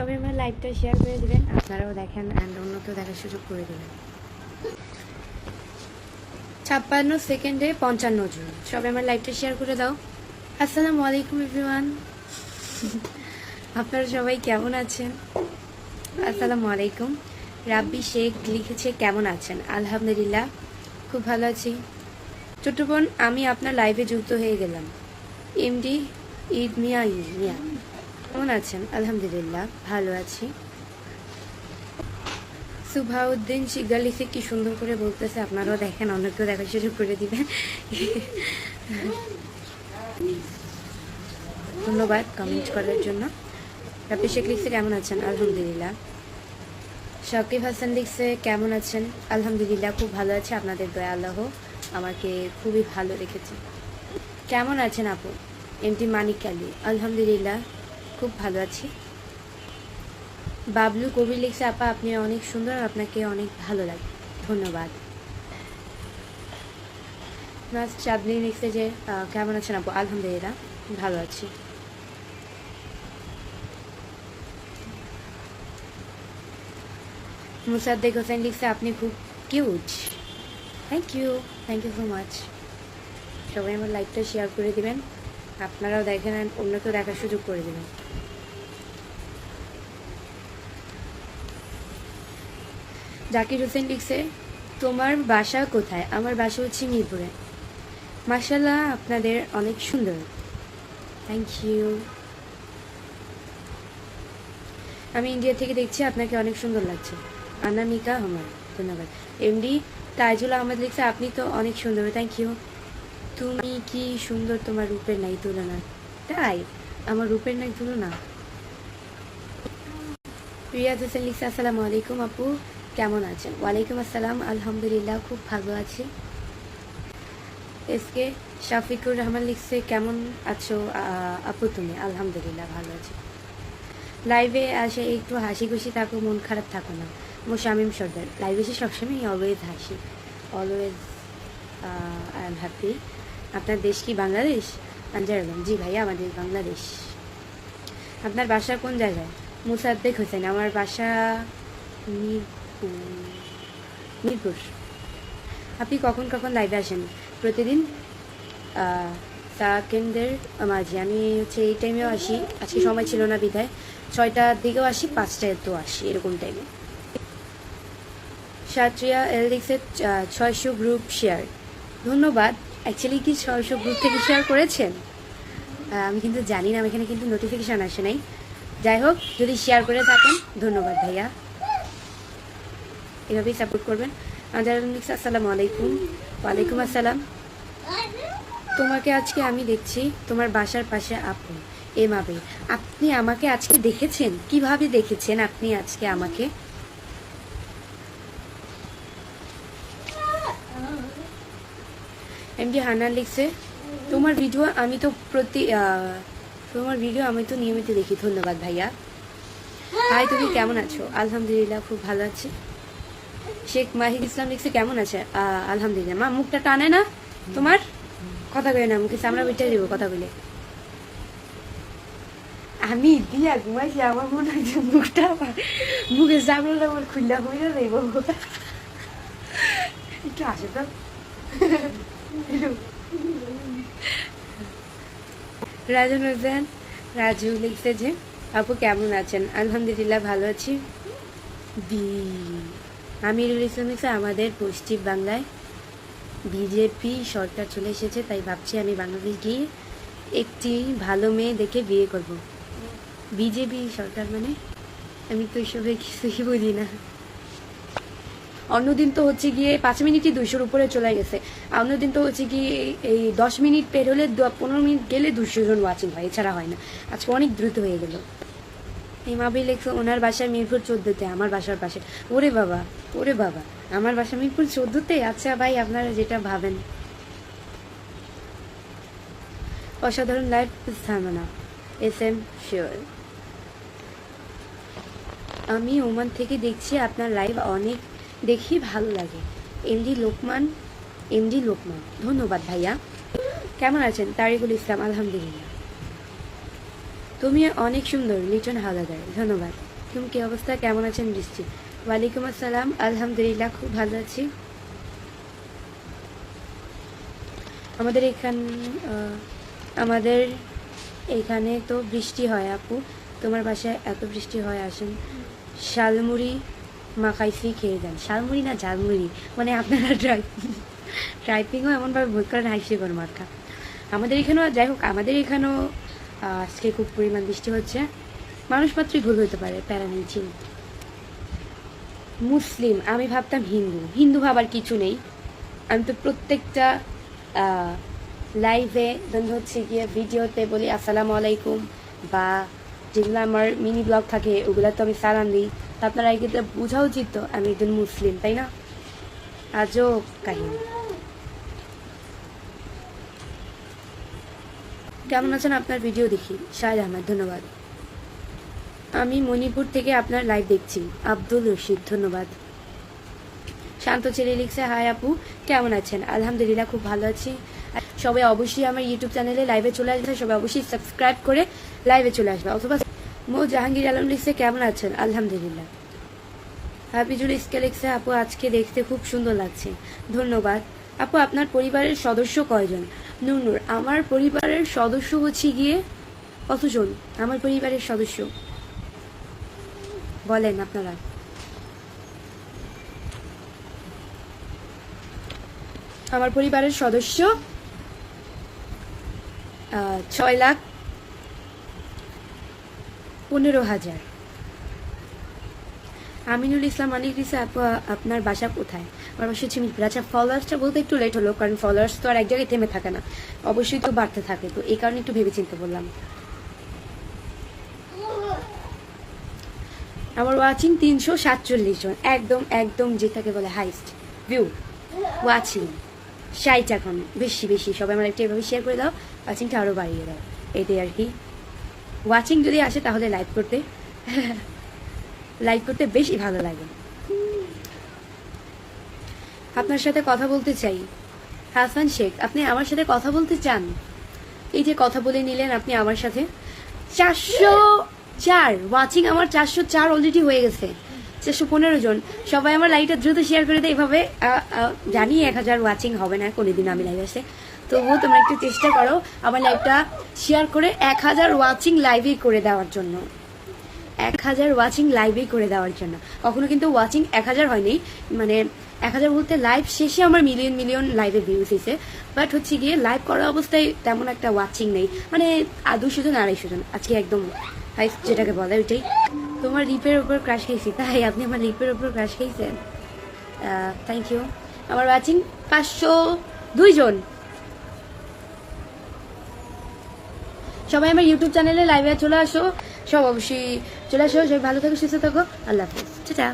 সবাই আমার লাইভটা শেয়ার করে দিবেন, আপনারাও দেখেন অ্যান্ড অন্যকেও দেখার সুযোগ করে দেবেন। 56 সেকেন্ডে 55 জন। সবাই আমার লাইভটা শেয়ার করে দাও। আসসালামু আলাইকুম এভরিওয়ান, আপনারা সবাই কেমন আছেন? আসসালামু আলাইকুম। রাব্বি শেখ লিখেছে কেমন আছেন? আলহামদুলিল্লাহ খুব ভালো আছি। ছোট্ট বোন, আমি আপনার লাইভে যুক্ত হয়ে গেলাম। এমডি ঈদ মিয়া কেমন আছেন? আলহামদুলিল্লাহ ভালো আছি। সুভাউদ্দিন শিকদার লিখে কি সুন্দর করে বলতেছে, আপনারাও দেখেন অন্যকেও দেখার সুযোগ করে দিবেন। ধন্যবাদ কমেন্ট করার জন্য। রাব্বি শেখ লিখছে কেমন আছেন? আলহামদুলিল্লাহ। শাকিব হাসান লিখছে কেমন আছেন? আলহামদুলিল্লাহ খুব ভালো আছে, আপনাদের দয়া আল্লাহ আমাকে খুবই ভালো রেখেছে। কেমন আছেন আপু? এমটি মানিক আলী, আলহামদুলিল্লাহ খুব ভালো আছি। বাবলু কবির লিখছে আপা আপনি অনেক সুন্দর, আপনাকে অনেক ভালো লাগে, ধন্যবাদ। নাজ চাঁদনি লিখছে যে কেমন আছেন আপু? আলহামদুলিল্লাহ ভালো আছি। মুসাদ্দেক হোসেন লিখছে আপনি খুব cute. Thank you so much. সবাই আমার লাইভটা শেয়ার করে দিবেন, আপনারাও দেখেন আর অন্যকেও দেখার সুযোগ করে দেবেন। জাকির হোসেন লিখছে তোমার বাসা কোথায়? আমার বাসা হচ্ছে মিরপুরে। মাশাআল্লাহ আপনাদের অনেক সুন্দর, থ্যাংক ইউ। আমি ইন্ডিয়া থেকে দেখছি, আপনাকে অনেক সুন্দর লাগছে। আনামিকা আমার, ধন্যবাদ। এমডি তাইজুল আহমেদ লিখছে আপনি তো অনেক সুন্দর, থ্যাংক ইউ। তুমি কি সুন্দর, তোমার রূপের নাই তুলনা। তাই আমার রূপের নাই তুলনা। রিয়াজ হোসেন লিখছে আসসালামু আলাইকুম আপু কেমন আছেন? ওয়ালাইকুম আসসালাম, আলহামদুলিল্লাহ খুব ভালো আছি। এসকে শাফিকুর রহমান লিখছে কেমন আছো আপু তুমি? আলহামদুলিল্লাহ ভালো আছি। লাইভে আসে একটু হাসি খুশি থাকো, মন খারাপ থাকো না। শামীম সর্দার, লাইভে এসে সবসময় অলওয়েজ হাসি, অলওয়েজ আই এম হ্যাপি। আপনার দেশ কি বাংলাদেশ? আনজার আলম, জি ভাইয়া আমাদের বাংলাদেশ। আপনার বাসা কোন জায়গায়? মুসাদ্দেক হোসেন, আমার বাসা মিরপুর। আপনি কখন কখন লাইভে আসেন? প্রতিদিন সেকেন্ডের মাঝে। আমি হচ্ছে এই টাইমেও আসি, আজকে সময় ছিল না বিধায় 6টার দিকেও আসি, 5টায় তো আসি, এরকম টাইমে। সাত্রিয়া এল লিখছে 600 গ্রুপ শেয়ার, ধন্যবাদ। অ্যাকচুয়ালি কি 600 গ্রুপ থেকে শেয়ার করেছেন? আমি কিন্তু জানি না, এখানে কিন্তু নোটিফিকেশান আসে নাই। যাই হোক, যদি শেয়ার করে থাকেন ধন্যবাদ ভাইয়া, এভাবেই সাপোর্ট করবেন। আসসালামু আলাইকুম। ওয়ালাইকুম আসসালাম। তোমাকে আজকে আমি দেখছি তোমার বাসার পাশে আপু এমাবে। আপনি আমাকে আজকে দেখেছেন? কিভাবে দেখেছেন আপনি আজকে আমাকে? এমডি হান্নান লিখছে তোমার ভিডিও আমি তো নিয়মিত দেখি, ধন্যবাদ ভাইয়া। হাই তুমি কেমন আছো? আলহামদুলিল্লাহ খুব ভালো আছি। শেখ মাহিদ ইসলাম লিখছে কেমন আছে? আলহামদুলিল্লাহ। মা মুখটা টানে না তোমার? কথা কই না, মুখে চামড়া বিটা দিব কথা কইলে। আমি দিয়া ঘুমাইছি, আমার মনে হয় যে মুখটা মুখে চামড়াটা আমার খুললা খুলে দেব। একটু আসে তো। রাজন হোসেন রাজু লিখছে যে আপু কেমন আছেন? আলহামদুলিল্লাহ ভালো আছি। আমিরুল ইসলাম লিখছে আমাদের পশ্চিম বাংলায় বিজেপি সরকার চলে এসেছে, তাই ভাবছি আমি বাংলাদেশ গিয়ে একটি ভালো মেয়ে দেখে বিয়ে করব। বিজেপি সরকার মানে? আমি তো এসবে কিছুই বুঝি না। অন্যদিন তো হচ্ছে গিয়ে 5 মিনিটই 200-র উপরে চলে গেছে। অন্যদিন তো হচ্ছে গিয়ে এই 10 মিনিট পের হলে 15 মিনিট গেলে 200 জন ওয়াচিং হয়, এছাড়া হয় না। আজকে অনেক দ্রুত হয়ে গেল। এই মাবি লেখছে ওনার বাসা মিরপুর 14-তে, আমার বাসার পাশে। ওরে বাবা, আমার বাসা মিরপুর 14-তে? আচ্ছা ভাই, আপনারা যেটা ভাবেন। অসাধারণ লাইভ স্থাপনা, SM শিওর। আমি ওমান থেকে দেখছি আপনার লাইভ, অনেক দেখি ভালো লাগে। এমডি লোকমান, ধন্যবাদ ভাইয়া। কেমন আছেন? তারিকুল ইসলাম, আলহামদুলিল্লাহ। তুমি অনেক সুন্দর লিটন হাওলাদার, ধন্যবাদ। তুমি কি অবস্থা, কেমন আছেন বৃষ্টি? ওয়ালাইকুম আসসালাম, আলহামদুলিল্লাহ খুব ভালো আছি। আমাদের আমাদের এখানে তো বৃষ্টি হয় আপু, তোমার বাসায় এত বৃষ্টি হয়? আসেন শালমুড়ি মাখাইছি, খেয়ে যান। শালমুড়ি না ঝালমুড়ি, মানে আপনারা ট্রাইপিংও এমনভাবে ভুল করেন, হাসিকর মার্কা। আমাদের এখানেও, যাই হোক, আমাদের এখানেও আজকে খুব পরিমাণ বৃষ্টি হচ্ছে। মানুষ মাত্রই ভুল হতে পারে, প্যারা নিয়েছি। মুসলিম, আমি ভাবতাম হিন্দু। হিন্দু ভাবার কিছু নেই, আমি তো প্রত্যেকটা লাইভে হচ্ছে গিয়ে ভিডিওতে বলি আসসালামু আলাইকুম, বা যেগুলো আমার মিনি ব্লগ থাকে ওগুলো তো আমি সালাম দিই। তা আপনারা এগুলো বোঝা উচিত তো আমি একজন মুসলিম, তাই না? আজও কাহিনী। কেমন আছেন? আপনার ভিডিও দেখি। শাহেদ আহমেদ, ধন্যবাদ। আমি মণিপুর থেকে আপনার লাইভ দেখছি। আব্দুল রশিদ, ধন্যবাদ। শান্ত ছেলে লিখছে, হাই আপু, কেমন আছেন? আলহামদুলিল্লাহ খুব ভালো আছি। সবাই অবশ্যই আমার ইউটিউব চ্যানেলে লাইভে চলে আসবে, সবাই অবশ্যই সাবস্ক্রাইব করে লাইভে চলে আসবে। অথবা মো জাহাঙ্গীর আলম লিখছে, কেমন আছেন? আলহামদুলিল্লাহ। হাফিজুল ইসকে লিখছে, আপু আজকে দেখতে খুব সুন্দর লাগছে, ধন্যবাদ। আপু আপনার পরিবারের সদস্য কয়জন? নূর, আমার পরিবারের সদস্য হচ্ছে গিয়ে কতজন? আমার পরিবারের সদস্য বলেন আপনারা। আমার পরিবারের সদস্য 6,15,000। আমিনুল ইসলাম অনেক দিচ্ছে, আপু আপনার বাসা কোথায়? আমার বাসা হচ্ছে মিরপুর। আচ্ছা, ফলোয়ার্সটা বলতে একটু লেট হলো, কারণ ফলোয়ার্স তো আর এক জায়গায় থেমে থাকে না, অবশ্যই তো বাড়তে থাকে, তো এই কারণে একটু ভেবে চিন্তে বললাম। আমার ওয়াচিং 347 জন, একদম একদম যেটাকে বলে হাইস্ট ভিউ ওয়াচিং। সাইট এখন বেশি বেশি, সবাই আমার একটা এভাবে শেয়ার করে দাও, ওয়াচিংটা আরও বাড়িয়ে দাও, এটাই আর কি। ওয়াচিং যদি আসে তাহলে লাইভ করতে লাইভ করতে বেশি ভালো লাগে। আপনার সাথে কথা বলতে চাই। হাসান শেখ, আপনি আমার সাথে কথা বলতে চান? এই যে কথা বলে নিলেন আপনি আমার সাথে। 404 ওয়াচিং, আমার 404 অলরেডি হয়ে গেছে। 415 জন। সবাই আমার লাইভটা দ্রুত শেয়ার করে দেয় এভাবে। জানি 1000 ওয়াচিং হবে না কোনোদিন আমি লাইভ আসে, তবুও তোমরা একটু চেষ্টা করো আমার লাইভটা শেয়ার করে 1000 ওয়াচিং লাইভেই করে দেওয়ার জন্য। 1000 ওয়াচিং লাইভেই করে দেওয়ার জন্য। কখনো কিন্তু ওয়াচিং 1000 হয়নি, মানে 1000 বলতে লাইভ শেষে আমার মিলিয়ন মিলিয়ন লাইভে ভিউজ হয়েছে, বাট হচ্ছে গিয়ে লাইভ করা অবস্থায় তেমন একটা ওয়াচিং নেই, মানে 200 জন 250 জন আজকে একদম হাই যেটাকে বলে ওইটাই। তোমার লিপের ওপর ক্রাশ খেয়েছি, তাই আপনি আমার লিপের ওপর ক্রাশ খেয়েছেন, থ্যাংক ইউ। আমার ওয়াচিং 502 জন। সবাই আমার ইউটিউব চ্যানেলে লাইভে চলে আসো, সব অবশ্যই চলে আসো। সবাই ভালো থাকো, সুস্থ থাকো, আল্লাহ হাফেজ, টাটা।